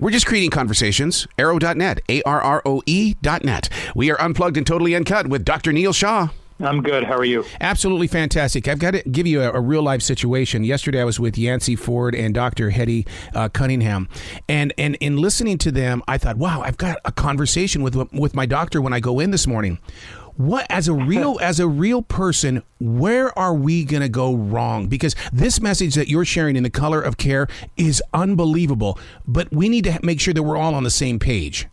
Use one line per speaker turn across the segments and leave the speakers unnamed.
We're just creating conversations. Arrow.net, ARROE.net. We are unplugged and totally uncut with Dr. Neel Shah.
I'm good. How are you?
Absolutely fantastic. I've got to give you a real-life situation. Yesterday, I was with Yancey Ford and Dr. Hetty Cunningham. And in listening to them, I thought, wow, I've got a conversation with my doctor when I go in this morning. What as a real person, where are we going to go wrong? Because this message that you're sharing in The Color of Care is unbelievable, but we need to make sure that we're all on the same page.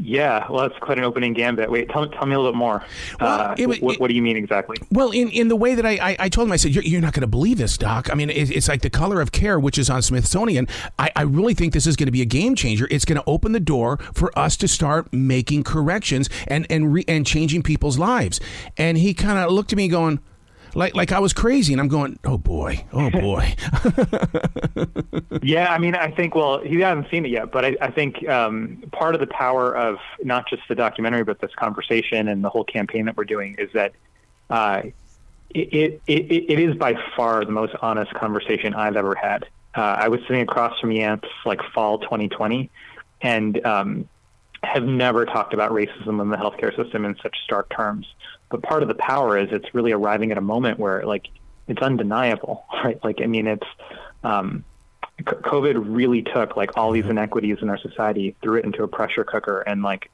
Yeah, well, that's quite an opening gambit. Wait, tell me a little bit more. Well, what do you mean exactly?
Well, in the way that I told him, I said, you're not going to believe this, Doc. I mean, it's like The Color of Care, which is on Smithsonian. I really think this is going to be a game changer. It's going to open the door for us to start making corrections and changing people's lives. And he kind of looked at me going, like I was crazy, and I'm going, oh boy.
Yeah, I mean, I think, well, he hasn't seen it yet, but I think part of the power of not just the documentary, but this conversation and the whole campaign that we're doing is that it is by far the most honest conversation I've ever had. I was sitting across from Yance like fall 2020 and have never talked about racism in the healthcare system in such stark terms. But part of the power is it's really arriving at a moment where, like, it's undeniable, right? Like, I mean, it's COVID really took like all these inequities in our society, threw it into a pressure cooker, and like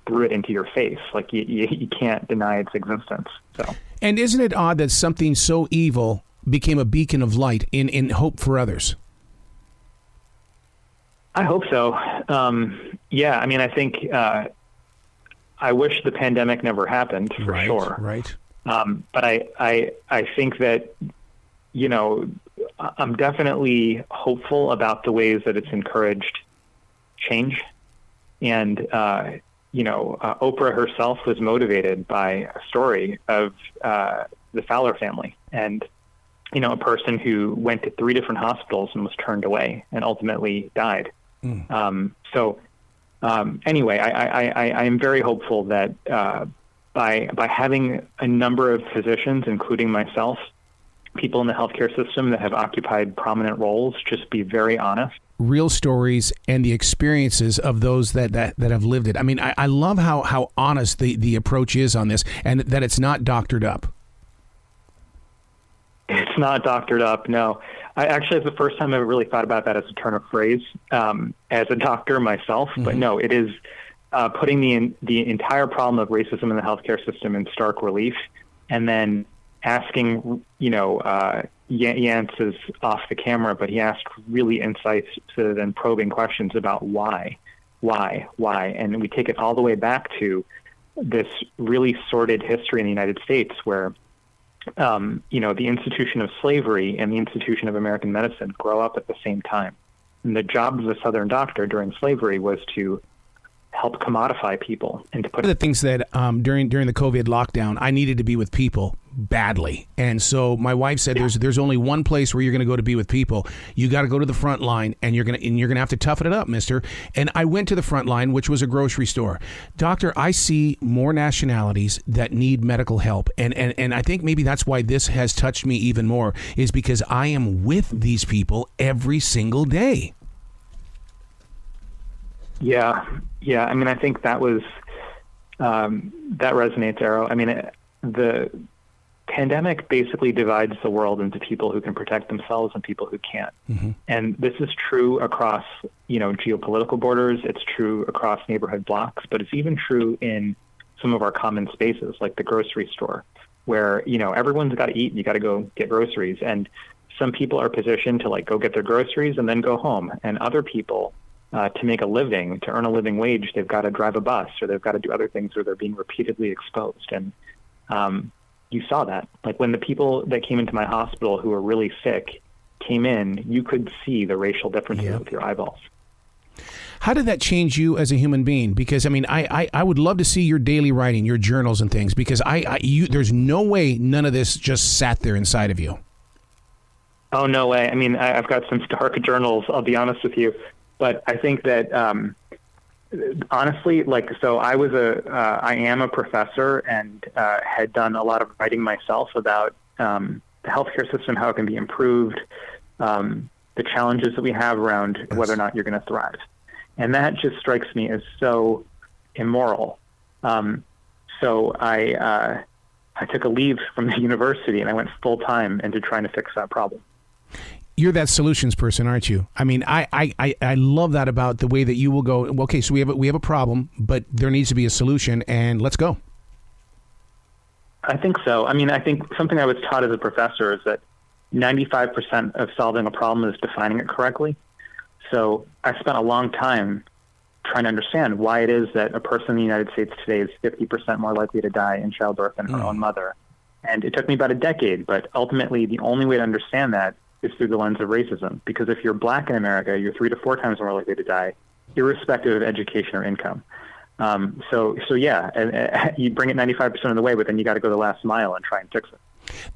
threw it into your face. Like you can't deny its existence. So,
and isn't it odd that something so evil became a beacon of light in hope for others?
I hope so. Yeah, I mean, I think. I wish the pandemic never happened, for sure.
Right.
But I think that, you know, I'm definitely hopeful about the ways that it's encouraged change. And, you know, Oprah herself was motivated by a story of the Fowler family and, you know, a person who went to 3 different hospitals and was turned away and ultimately died. Anyway, I am very hopeful that by having a number of physicians, including myself, people in the healthcare system that have occupied prominent roles, just be very honest.
Real stories and the experiences of those that have lived it. I mean, I love how honest the approach is on this, and that it's not doctored up.
It's not doctored up, no. Actually, it's the first time I've really thought about that as a turn of phrase as a doctor myself. Mm-hmm. But no, it is putting the entire problem of racism in the healthcare system in stark relief, and then asking, you know, Yance is off the camera, but he asked really incisive and probing questions about why, and we take it all the way back to this really sordid history in the United States where. You know, the institution of slavery and the institution of American medicine grow up at the same time. And the job of the Southern doctor during slavery was to help commodify people and to put.
One of the things that during the COVID lockdown, I needed to be with people badly, and so my wife said, "There's only one place where you're going to go to be with people. You got to go to the front line, and you're gonna have to toughen it up, Mister." And I went to the front line, which was a grocery store. Doctor, I see more nationalities that need medical help, and I think maybe that's why this has touched me even more, is because I am with these people every single day.
Yeah. I mean, I think that was that resonates, Arrow. I mean, the pandemic basically divides the world into people who can protect themselves and people who can't. Mm-hmm. And this is true across, you know, geopolitical borders. It's true across neighborhood blocks, but it's even true in some of our common spaces, like the grocery store, where, you know, everyone's got to eat and you got to go get groceries. And some people are positioned to like go get their groceries and then go home. And other people, to make a living, to earn a living wage, they've got to drive a bus or they've got to do other things or they're being repeatedly exposed. And you saw that. Like when the people that came into my hospital who were really sick came in, you could see the racial differences with your eyeballs.
How did that change you as a human being? Because, I mean, I would love to see your daily writing, your journals and things, because there's no way none of this just sat there inside of you.
Oh, no way. I mean, I've got some dark journals, I'll be honest with you. But I think that, honestly, like, so I am a professor and had done a lot of writing myself about the healthcare system, how it can be improved. the challenges that we have around whether or not you're going to thrive. And that just strikes me as so immoral. So I took a leave from the university and I went full time into trying to fix that problem.
You're that solutions person, aren't you? I mean, I love that about the way that you will go, okay, so we have a problem, but there needs to be a solution, and let's go.
I think so. I mean, I think something I was taught as a professor is that 95% of solving a problem is defining it correctly. So I spent a long time trying to understand why it is that a person in the United States today is 50% more likely to die in childbirth than her own mother. And it took me about a decade, but ultimately the only way to understand that is through the lens of racism. Because if you're black in America, you're 3 to 4 times more likely to die, irrespective of education or income. So yeah, and you bring it 95% of the way, but then you got to go the last mile and try and fix it.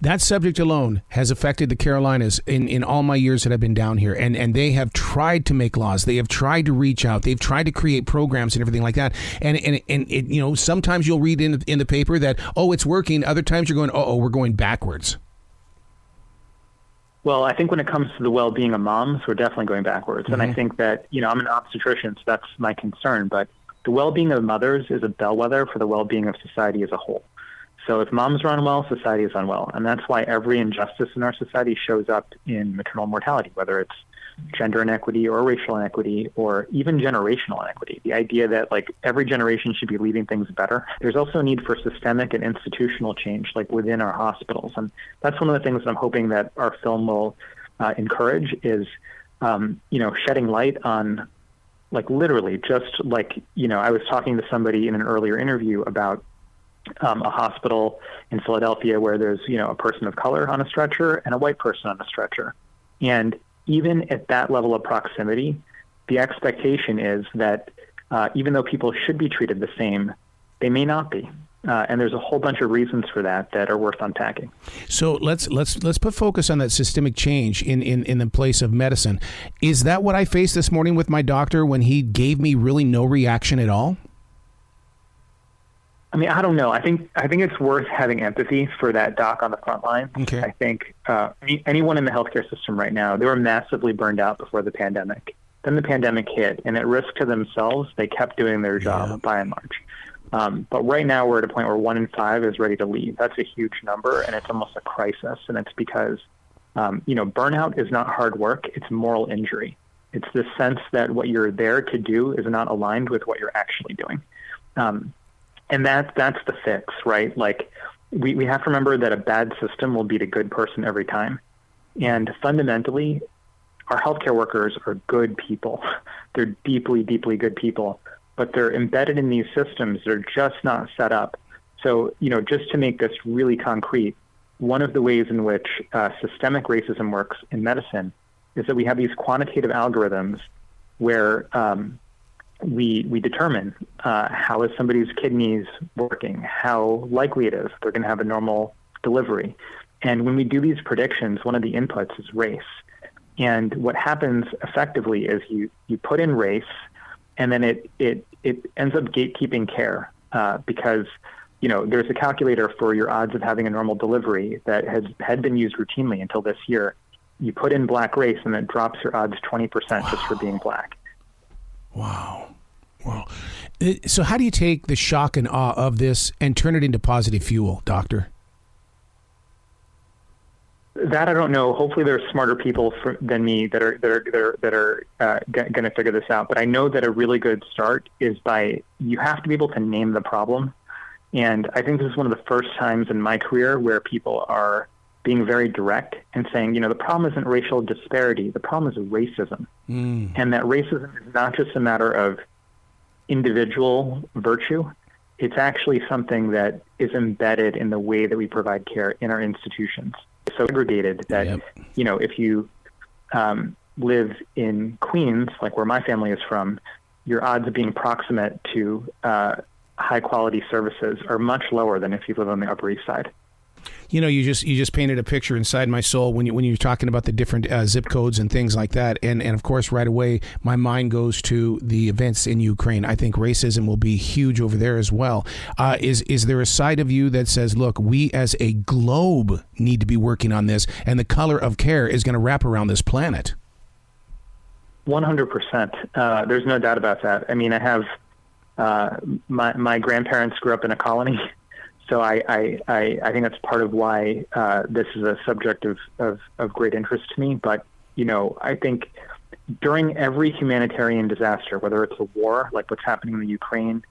That subject alone has affected the Carolinas in all my years that I've been down here. And they have tried to make laws. They have tried to reach out. They've tried to create programs and everything like that. And it, you know, sometimes you'll read in the paper that, oh, it's working. Other times you're going, oh, we're going backwards.
Well, I think when it comes to the well-being of moms, we're definitely going backwards. And I think that, you know, I'm an obstetrician, so that's my concern. But the well-being of mothers is a bellwether for the well-being of society as a whole. So if moms are unwell, society is unwell. And that's why every injustice in our society shows up in maternal mortality, whether it's gender inequity or racial inequity or even generational inequity. The idea that like every generation should be leaving things better. There's also a need for systemic and institutional change, like within our hospitals. And that's one of the things that I'm hoping that our film will encourage is, you know, shedding light on like literally just like, you know, I was talking to somebody in an earlier interview about a hospital in Philadelphia where there's, you know, a person of color on a stretcher and a white person on a stretcher. And even at that level of proximity, the expectation is that even though people should be treated the same, they may not be. And there's a whole bunch of reasons for that are worth unpacking. So
let's put focus on that systemic change in the place of medicine. Is that what I faced this morning with my doctor when he gave me really no reaction at all?
I mean, I don't know. I think it's worth having empathy for that doc on the front line.
Okay.
I think anyone in the healthcare system right now, they were massively burned out before the pandemic. Then the pandemic hit, and at risk to themselves, they kept doing their job by and large. But right now we're at a point where 1 in 5 is ready to leave. That's a huge number, and it's almost a crisis. And it's because, you know, burnout is not hard work. It's moral injury. It's the sense that what you're there to do is not aligned with what you're actually doing. And that's the fix, right? Like we have to remember that a bad system will beat a good person every time. And fundamentally, our healthcare workers are good people. They're deeply, deeply good people, but they're embedded in these systems that are just not set up. So, you know, just to make this really concrete, one of the ways in which systemic racism works in medicine is that we have these quantitative algorithms where we determine how is somebody's kidneys working, how likely it is they're going to have a normal delivery. And when we do these predictions, one of the inputs is race. And what happens effectively is you put in race, and then it ends up gatekeeping care because, you know, there's a calculator for your odds of having a normal delivery that had been used routinely until this year. You put in black race, and it drops your odds 20% just for being black.
Wow. So how do you take the shock and awe of this and turn it into positive fuel, doctor?
That I don't know. Hopefully there's smarter people than me that are going to figure this out. But I know that a really good start is you have to be able to name the problem. And I think this is one of the first times in my career where people are being very direct and saying, you know, the problem isn't racial disparity. The problem is racism. And that racism is not just a matter of individual virtue. It's actually something that is embedded in the way that we provide care in our institutions. So aggregated that, you know, if you live in Queens, like where my family is from, your odds of being proximate to high quality services are much lower than if you live on the Upper East Side.
You know, you just painted a picture inside my soul when you're talking about the different zip codes and things like that, and of course right away my mind goes to the events in Ukraine. I think racism will be huge over there as well. Is there a side of you that says, look, we as a globe need to be working on this, and the color of care is going to wrap around this planet?
100%. There's no doubt about that. I mean, I have my grandparents grew up in a colony, so I think that's part of why this is a subject of great interest to me. But I think during every humanitarian disaster, whether it's a war like what's happening in the Ukraine,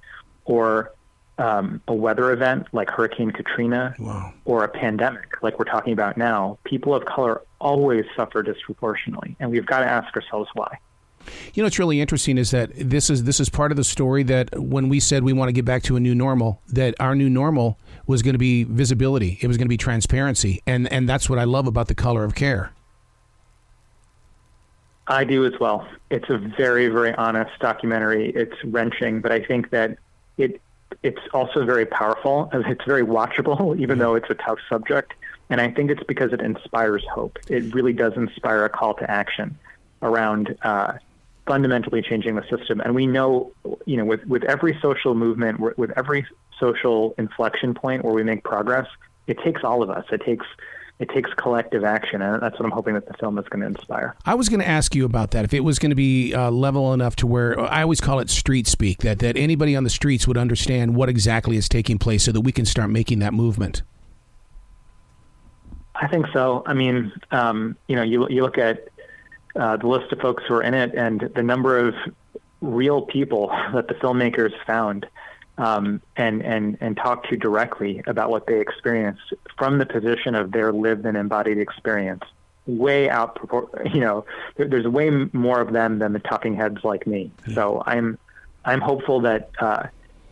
or a weather event like Hurricane Katrina,
wow,
or a pandemic like we're talking about now, people of color always suffer disproportionately, and we've got to ask ourselves why.
What's really interesting is that this is part of the story that when we said we want to get back to a new normal, that our new normal was going to be visibility. It was going to be transparency. And that's what I love about The Color of Care.
I do as well. It's a very, very honest documentary. It's wrenching, but I think that it's also very powerful. It's very watchable, even though it's a tough subject. And I think it's because it inspires hope. It really does inspire a call to action around fundamentally changing the system. And we know, with every social movement, with every social inflection point where we make progress, it takes all of us. It takes collective action, and that's what I'm hoping that the film is going to inspire.
I was going to ask you about that. If it was going to be level enough to where, I always call it street speak, that anybody on the streets would understand what exactly is taking place so that we can start making that movement.
I think so. I mean, you look at the list of folks who are in it and the number of real people that the filmmakers found and talked to directly about what they experienced from the position of their lived and embodied experience. Way out, there's way more of them than the talking heads like me. Yeah. So I'm hopeful that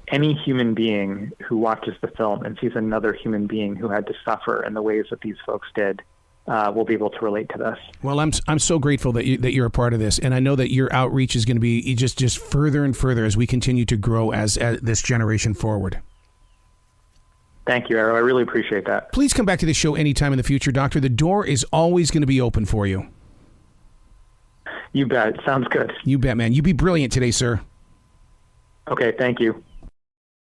any human being who watches the film and sees another human being who had to suffer in the ways that these folks did will be able to relate to this.
Well, I'm so grateful that you're a part of this, and I know that your outreach is going to be just further and further as we continue to grow as this generation forward.
Thank you, Arrow. I really appreciate that.
Please come back to the show anytime in the future, Doctor. The door is always going to be open for you.
You bet. Sounds good.
You bet, man. You be brilliant today, sir.
Okay, thank you.